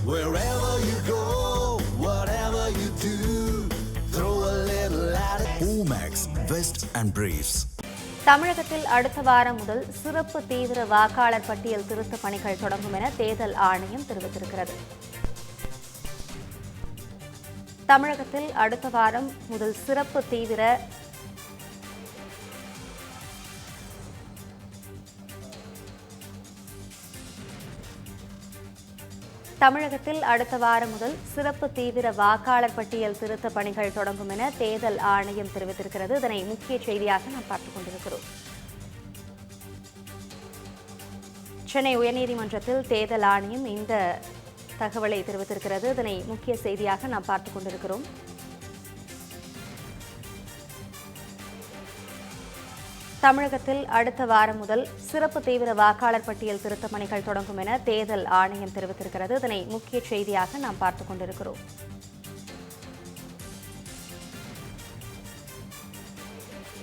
Wherever you go, whatever you do, throw a little at it. Omax, Vest and Briefs. தமிழகத்தில் அடுத்த வாரம் முதல் சிறப்பு தீவிர வாக்காளர் பட்டியல் திருத்த பணிகள் தொடங்கும் என தேர்தல் ஆணையம் தெரிவித்திருக்கிறது. தமிழகத்தில் அடுத்த வாரம் முதல் சிறப்பு தீவிர வாக்காளர் பட்டியல் திருத்த பணிகள் தொடங்கும் என தேர்தல் ஆணையம் தெரிவித்திருக்கிறது. இதனை முக்கிய செய்தியாக நாம் பார்த்துக் கொண்டிருக்கிறோம். சென்னை உயர்நீதிமன்றத்தில் தேர்தல் ஆணையம் இந்த தகவலை தெரிவித்திருக்கிறது. இதனை முக்கிய செய்தியாக நாம் பார்த்துக் கொண்டிருக்கிறோம். தமிழகத்தில் அடுத்த வாரம் முதல் சிறப்பு தீவிர வாக்காளர் பட்டியல் திருத்த பணிகள் தொடங்கும் என தேர்தல் ஆணையம் தெரிவித்திருக்கிறது. இதனை முக்கிய செய்தியாக நாம் பார்த்துக் கொண்டிருக்கிறோம்.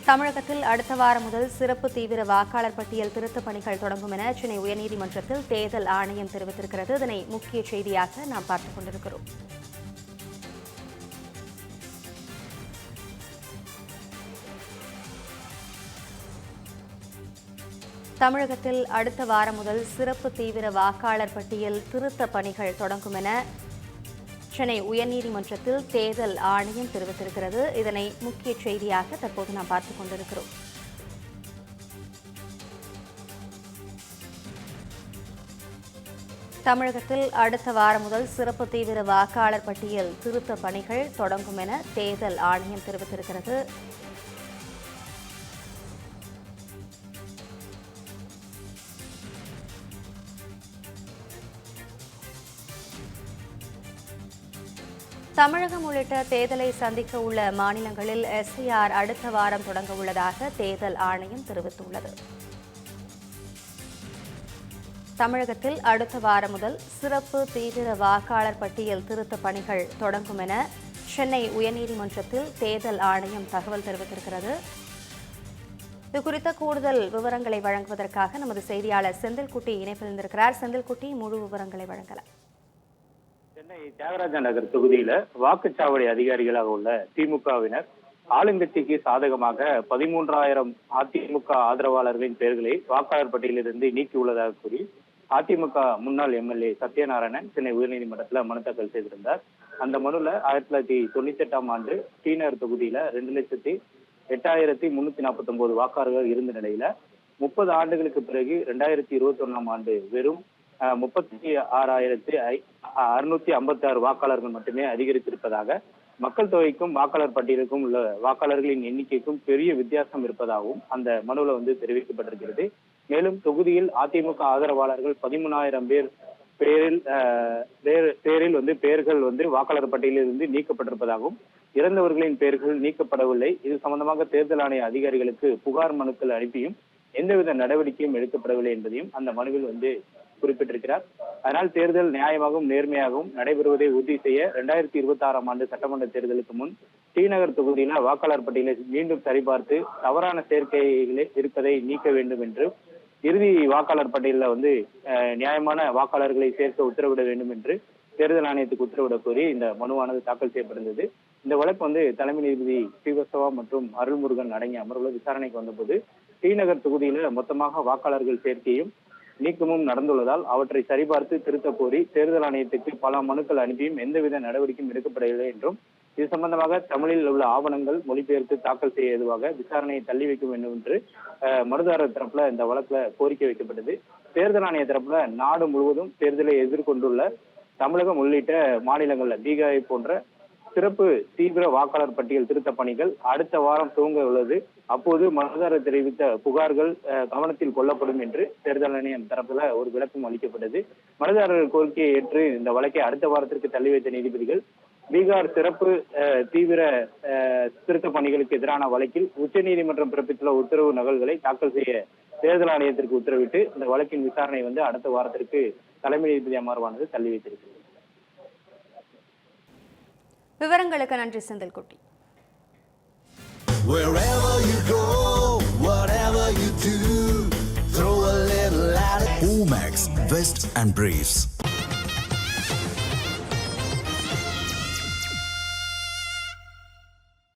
தமிழகத்தில் அடுத்த வாரம் முதல் சிறப்பு தீவிர வாக்காளர் பட்டியல் திருத்த பணிகள் தொடங்கும் என சென்னை உயர்நீதிமன்றத்தில் தேர்தல் ஆணையம் தெரிவித்திருக்கிறது. இதனை முக்கிய செய்தியாக நாம் பார்த்துக் கொண்டிருக்கிறோம். தமிழகத்தில் அடுத்த வாரம் முதல் சிறப்பு தீவிர வாக்காளர் பட்டியல் திருத்த பணிகள் தொடங்கும் என சென்னை உயர்நீதிமன்றத்தில் தேர்தல் ஆணையம் தெரிவித்திருக்கிறது. இதனை முக்கிய செய்தியாக தற்போது நாம் பார்த்துக் கொண்டிருக்கிறோம். தமிழகத்தில் அடுத்த வாரம் முதல் சிறப்பு தீவிர வாக்காளர் பட்டியல் திருத்த பணிகள் தொடங்கும் என தேர்தல் ஆணையம் தெரிவித்திருக்கிறது. தமிழகம் உள்ளிட்ட தேர்தலை சந்திக்க உள்ள மாநிலங்களில் எஸ்ஐஆர் அடுத்த வாரம் தொடங்க உள்ளதாக தேர்தல் ஆணையம் தெரிவித்துள்ளது. தமிழகத்தில் அடுத்த வாரம் முதல் சிறப்பு தீவிர வாக்காளர் பட்டியல் திருத்த பணிகள் தொடங்கும் என சென்னை உயர்நீதிமன்றத்தில் தேர்தல் ஆணையம் தகவல் தெரிவித்திருக்கிறது. இதுகுறித்த கூடுதல் விவரங்களை வழங்குவதற்காக நமது செய்தியாளர் செந்தில்குட்டி இணைப்பில் இருந்திருக்கிறார். செந்தில்குட்டி, முழு விவரங்களை வழங்கலாம். சென்னை தியாகராஜ நகர் தொகுதியில வாக்குச்சாவடி அதிகாரிகளாக உள்ள திமுகவினர் ஆளுங்கட்சிக்கு சாதகமாக 13,000 அதிமுக ஆதரவாளர்களின் பெயர்களை வாக்காளர் பட்டியலிலிருந்து நீக்கியுள்ளதாக கூறி அதிமுக முன்னாள் எம்எல்ஏ சத்யநாராயணன் சென்னை உயர்நீதிமன்றத்தில் மனு தாக்கல் செய்திருந்தார். அந்த மனுல 1998ஆம் ஆண்டு டி.நகர் தொகுதியில 2,08,349 வாக்காளர்கள் இருந்த நிலையில 30 ஆண்டுகளுக்கு பிறகு 2021ஆம் ஆண்டு வெறும் 36,656 வாக்காளர்கள் மட்டுமே அதிகரித்திருப்பதாக, மக்கள் தொகைக்கும் வாக்காளர் பட்டியலுக்கும் உள்ள வாக்காளர்களின் எண்ணிக்கைக்கும் பெரிய வித்தியாசம் இருப்பதாகவும் அந்த மனுவில் தெரிவிக்கப்பட்டிருக்கிறது. மேலும் தொகுதியில் அதிமுக ஆதரவாளர்கள் 13,000 பேரில் பெயர்கள் வாக்காளர் பட்டியலில் இருந்து நீக்கப்பட்டிருப்பதாகவும், இறந்தவர்களின் பெயர்கள் நீக்கப்படவில்லை. இது சம்பந்தமாக தேர்தல் ஆணைய அதிகாரிகளுக்கு புகார் மனுக்கள் அனுப்பியும் எந்தவித நடவடிக்கையும் எடுக்கப்படவில்லை என்பதையும் அந்த மனுவில் குறிப்பிட்டிருக்கிறார். அதனால் தேர்தல் நியாயமாகவும் நேர்மையாகவும் நடைபெறுவதை உறுதி செய்ய 2026ஆம் ஆண்டு சட்டமன்ற தேர்தலுக்கு முன் டி.நகர் தொகுதியில வாக்காளர் பட்டியலை மீண்டும் சரிபார்த்து தவறான சேர்க்கைகளே இருப்பதை நீக்க வேண்டும் என்று, இறுதி வாக்காளர் பட்டியலில் நியாயமான வாக்காளர்களை சேர்க்க உத்தரவிட வேண்டும் என்று தேர்தல் ஆணையத்துக்கு உத்தரவிட கோரி இந்த மனுவானது தாக்கல் செய்யப்பட்டிருந்தது. இந்த வழக்கு தலைமை நீதிபதி ஸ்ரீவத்சவா மற்றும் அருள்முருகன் அடங்கிய அமர்வுல விசாரணைக்கு வந்தபோது டி.நகர் தொகுதியில மொத்தமாக வாக்காளர்கள் சேர்க்கையும் நீக்கமும் நடந்துள்ளதால் அவற்றை சரிபார்த்து திருத்த கோரி தேர்தல் ஆணையத்துக்கு பல மனுக்கள் அனுப்பியும் எந்தவித நடவடிக்கையும் எடுக்கப்படவில்லை என்றும், இது சம்பந்தமாக தமிழில் உள்ள ஆவணங்கள் மொழிபெயர்த்து தாக்கல் செய்ய ஏதுவாக விசாரணையை தள்ளி வைக்க வேண்டும் என்று மனுதாரர் தரப்புல இந்த வழக்குல கோரிக்கை வைக்கப்பட்டது. தேர்தல் ஆணைய தரப்புல நாடு முழுவதும் தேர்தலை எதிர்கொண்டுள்ள தமிழகம் உள்ளிட்ட மாநிலங்கள்ல பீகாரை போன்ற சிறப்பு தீவிர வாக்காளர் பட்டியல் திருத்த பணிகள் அடுத்த வாரம் துவங்க உள்ளது. அப்போது மனுதாரர் தெரிவித்த புகார்கள் கவனத்தில் கொள்ளப்படும் என்று தேர்தல் ஆணையம் தரப்புல ஒரு விளக்கம் அளிக்கப்பட்டது. மனுதாரர் கோரிக்கையை ஏற்று இந்த வழக்கை அடுத்த வாரத்திற்கு தள்ளி வைத்த நீதிபதிகள் பீகார் சிறப்பு தீவிர திருத்த பணிகளுக்கு எதிரான வழக்கில் உச்சநீதிமன்றம் பிறப்பித்துள்ள உத்தரவு நகல்களை தாக்கல் செய்ய தேர்தல் ஆணையத்திற்கு உத்தரவிட்டு இந்த வழக்கின் விசாரணை அடுத்த வாரத்திற்கு தலைமை நீதிபதி அமர்வானது தள்ளி வைத்திருக்கிறது. விவரங்களுக்கு நன்றி செந்தில்குட்டி. Wherever you go, whatever you do, throw a little at it. Omax, Vest and Briefs.